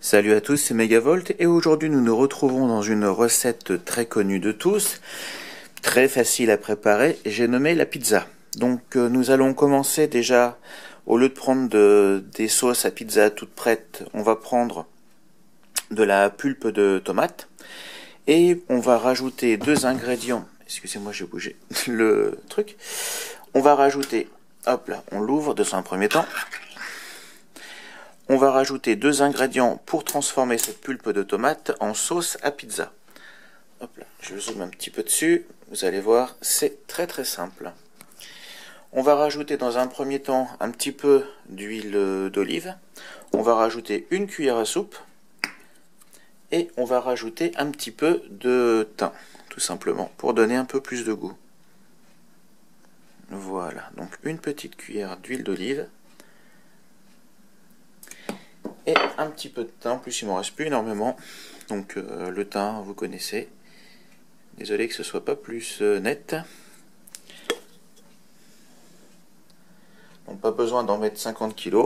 Salut à tous, c'est Megavolt et aujourd'hui nous nous retrouvons dans une recette très connue de tous, très facile à préparer, j'ai nommé la pizza. Donc nous allons commencer déjà, au lieu de prendre des sauces à pizza toutes prêtes, on va prendre de la pulpe de tomate et on va rajouter deux ingrédients. Excusez-moi, j'ai bougé le truc. On va rajouter, hop là, on l'ouvre dans un premier temps. On va rajouter deux ingrédients pour transformer cette pulpe de tomate en sauce à pizza. Hop là, je zoome un petit peu dessus. Vous allez voir, c'est très très simple. On va rajouter dans un premier temps un petit peu d'huile d'olive. On va rajouter une cuillère à soupe. Et on va rajouter un petit peu de thym, tout simplement, pour donner un peu plus de goût. Voilà, donc une petite cuillère d'huile d'olive. Et un petit peu de thym, en plus il m'en reste plus énormément. Donc le thym, vous connaissez. Désolé que ce soit pas plus net. Donc pas besoin d'en mettre 50 kg.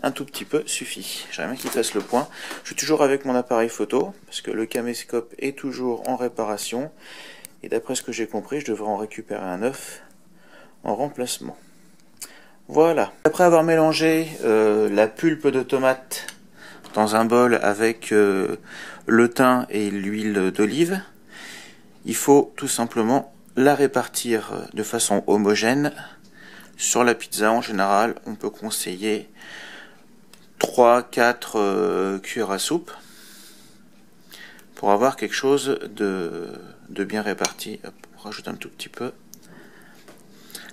Un tout petit peu suffit. J'aimerais bien qu'il fasse le point. Je suis toujours avec mon appareil photo, parce que le caméscope est toujours en réparation. Et d'après ce que j'ai compris, je devrais en récupérer un neuf en remplacement. Voilà. Après avoir mélangé la pulpe de tomate dans un bol avec le thym et l'huile d'olive, il faut tout simplement la répartir de façon homogène. Sur la pizza, en général, on peut conseiller 3-4 cuillères à soupe pour avoir quelque chose de bien réparti. Hop, on rajoute un tout petit peu.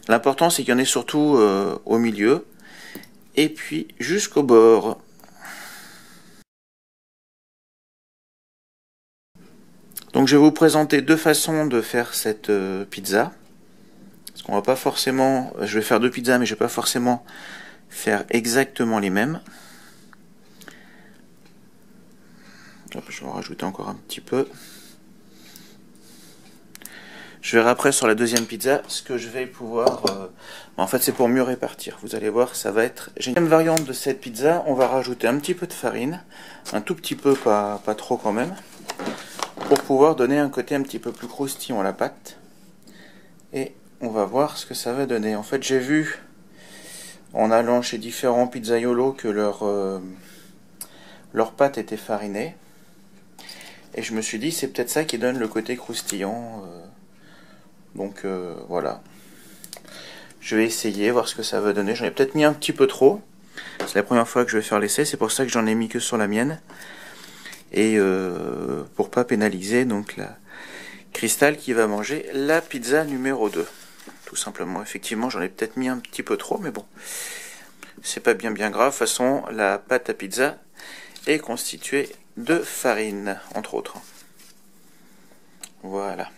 L'important, c'est qu'il y en ait surtout au milieu et puis jusqu'au bord. Donc je vais vous présenter deux façons de faire cette pizza. Parce qu'on va pas forcément, je vais faire deux pizzas, mais je vais pas forcément faire exactement les mêmes. Hop, je vais en rajouter encore un petit peu. Je verrai après sur la deuxième pizza ce que je vais pouvoir... en fait, c'est pour mieux répartir. Vous allez voir, ça va être... J'ai une deuxième variante de cette pizza. On va rajouter un petit peu de farine. Un tout petit peu, pas trop quand même. Pour pouvoir donner un côté un petit peu plus croustillant à la pâte. Et on va voir ce que ça va donner. En fait, j'ai vu, en allant chez différents pizzaiolos, que leur pâte était farinée. Et je me suis dit, c'est peut-être ça qui donne le côté croustillant. Donc voilà. Je vais essayer, voir ce que ça va donner. J'en ai peut-être mis un petit peu trop. C'est la première fois que je vais faire l'essai. C'est pour ça que j'en ai mis que sur la mienne. Et pour pas pénaliser donc la Cristal qui va manger la pizza numéro 2. Tout simplement. Effectivement, j'en ai peut-être mis un petit peu trop. Mais bon, c'est pas bien grave. De toute façon, la pâte à pizza est constituée de farine, entre autres. Voilà.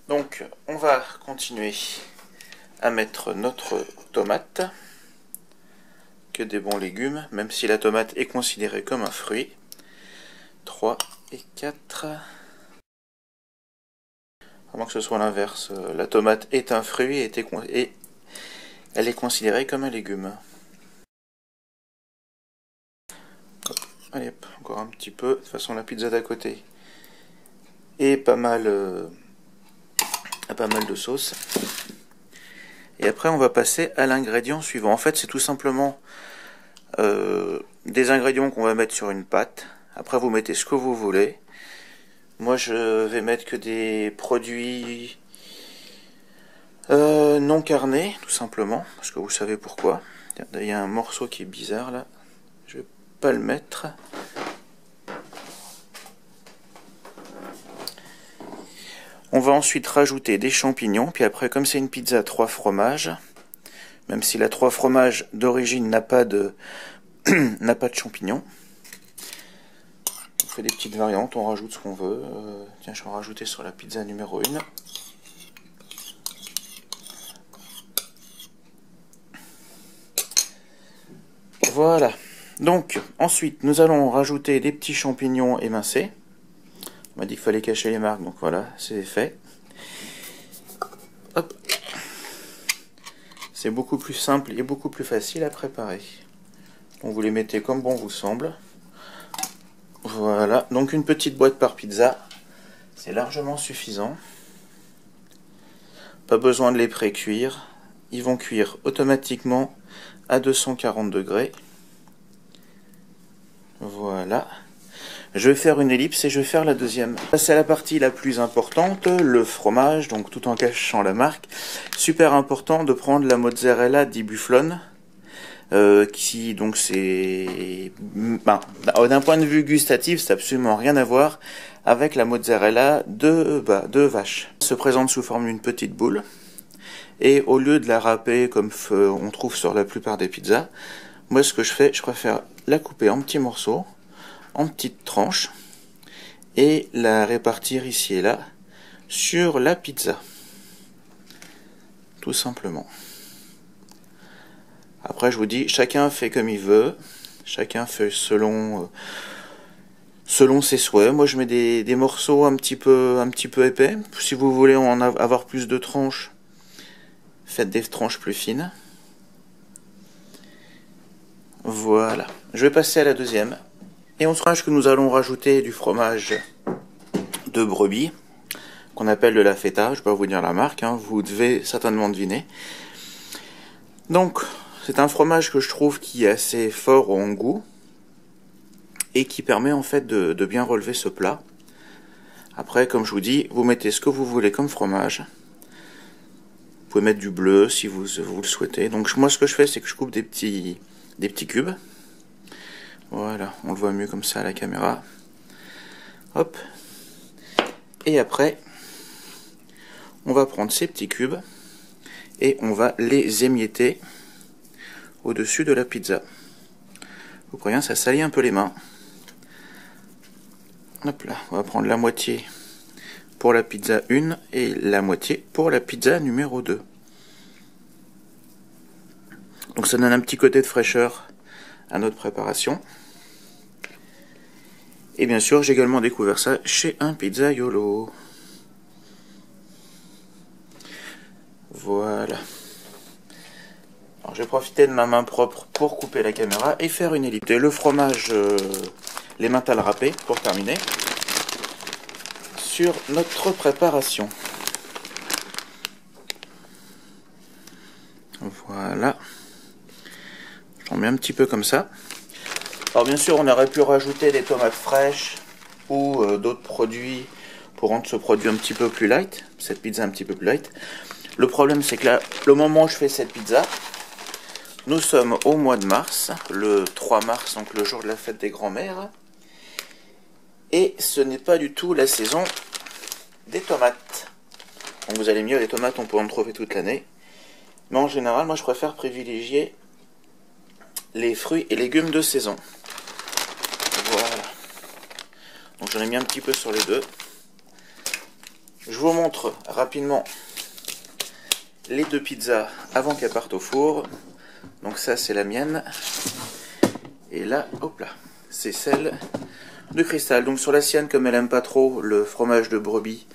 Donc, on va continuer à mettre notre tomate, que des bons légumes, même si la tomate est considérée comme un fruit. 3 et 4. Avant que ce soit l'inverse, la tomate est un fruit et elle est considérée comme un légume. Allez, hop, encore un petit peu. De toute façon, la pizza d'à côté est pas mal de sauce. Et après, on va passer à l'ingrédient suivant. En fait, c'est tout simplement des ingrédients qu'on va mettre sur une pâte. Après, vous mettez ce que vous voulez. Moi, je vais mettre que des produits non carnés, tout simplement. Parce que vous savez pourquoi. Il y a un morceau qui est bizarre, là. Je vais pas le mettre. On va ensuite rajouter des champignons, puis après, comme c'est une pizza 3 fromages, même si la 3 fromages d'origine n'a pas de n'a pas de champignons, on fait des petites variantes, on rajoute ce qu'on veut. Tiens, je vais en rajouter sur la pizza numéro 1. Voilà. Donc, ensuite, nous allons rajouter des petits champignons émincés. On m'a dit qu'il fallait cacher les marques, donc voilà, c'est fait. Hop. C'est beaucoup plus simple et beaucoup plus facile à préparer. Donc vous les mettez comme bon vous semble. Voilà, donc une petite boîte par pizza, c'est largement suffisant. Pas besoin de les pré-cuire, ils vont cuire automatiquement à 240 degrés. Voilà. Je vais faire une ellipse et je vais faire la deuxième. C'est la partie la plus importante, le fromage, donc tout en cachant la marque. Super important de prendre la mozzarella di Bufflone, qui donc c'est... d'un point de vue gustatif, c'est absolument rien à voir avec la mozzarella de vache. Elle se présente sous forme d'une petite boule, et au lieu de la râper comme on trouve sur la plupart des pizzas, moi ce que je fais, je préfère la couper en petits morceaux, en petites tranches, et la répartir ici et là sur la pizza, tout simplement. Après je vous dis, chacun fait comme il veut, chacun fait selon ses souhaits. Moi je mets des morceaux un petit peu épais. Si vous voulez en avoir plus de tranches, faites des tranches plus fines. Voilà, je vais passer à la deuxième. Et on saura que nous allons rajouter du fromage de brebis, qu'on appelle de la feta. Je ne vais pas vous dire la marque, hein, vous devez certainement deviner. Donc, c'est un fromage que je trouve qui est assez fort en goût, et qui permet en fait de bien relever ce plat. Après, comme je vous dis, vous mettez ce que vous voulez comme fromage. Vous pouvez mettre du bleu si vous le souhaitez. Donc moi, ce que je fais, c'est que je coupe des petits cubes. Voilà, on le voit mieux comme ça à la caméra. Hop. Et après, on va prendre ces petits cubes et on va les émietter au-dessus de la pizza. Vous prévenez, ça salit un peu les mains. Hop là, on va prendre la moitié pour la pizza 1 et la moitié pour la pizza numéro 2. Donc ça donne un petit côté de fraîcheur à notre préparation. Et bien sûr, j'ai également découvert ça chez un pizzaiolo. Voilà. Alors j'ai profité de ma main propre pour couper la caméra et faire une ellipse. Le fromage, les mentales râpées pour terminer sur notre préparation. Voilà. J'en mets un petit peu comme ça. Alors bien sûr, on aurait pu rajouter des tomates fraîches ou d'autres produits pour rendre ce produit un petit peu plus light, cette pizza un petit peu plus light. Le problème, c'est que là, le moment où je fais cette pizza, nous sommes au mois de mars, le 3 mars, donc le jour de la fête des grands-mères, et ce n'est pas du tout la saison des tomates. Donc vous allez me dire, les tomates, on peut en trouver toute l'année, mais en général, moi je préfère privilégier les fruits et légumes de saison. Voilà. Donc j'en ai mis un petit peu sur les deux. Je vous montre rapidement les deux pizzas avant qu'elles partent au four. Donc ça c'est la mienne. Et là, hop là, c'est celle de Cristal. Donc sur la sienne, comme elle aime pas trop le fromage de brebis,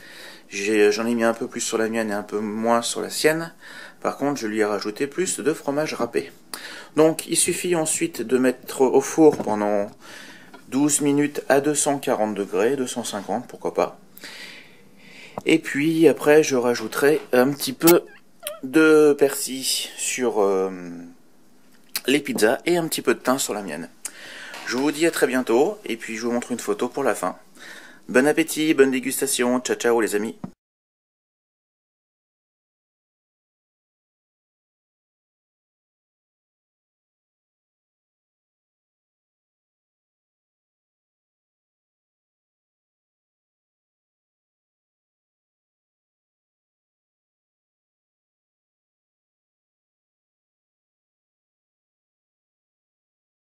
j'en ai mis un peu plus sur la mienne et un peu moins sur la sienne. Par contre, je lui ai rajouté plus de fromage râpé. Donc il suffit ensuite de mettre au four pendant 12 minutes à 240 degrés, 250 pourquoi pas. Et puis après je rajouterai un petit peu de persil sur les pizzas et un petit peu de thym sur la mienne. Je vous dis à très bientôt et puis je vous montre une photo pour la fin. Bon appétit, bonne dégustation, ciao ciao les amis.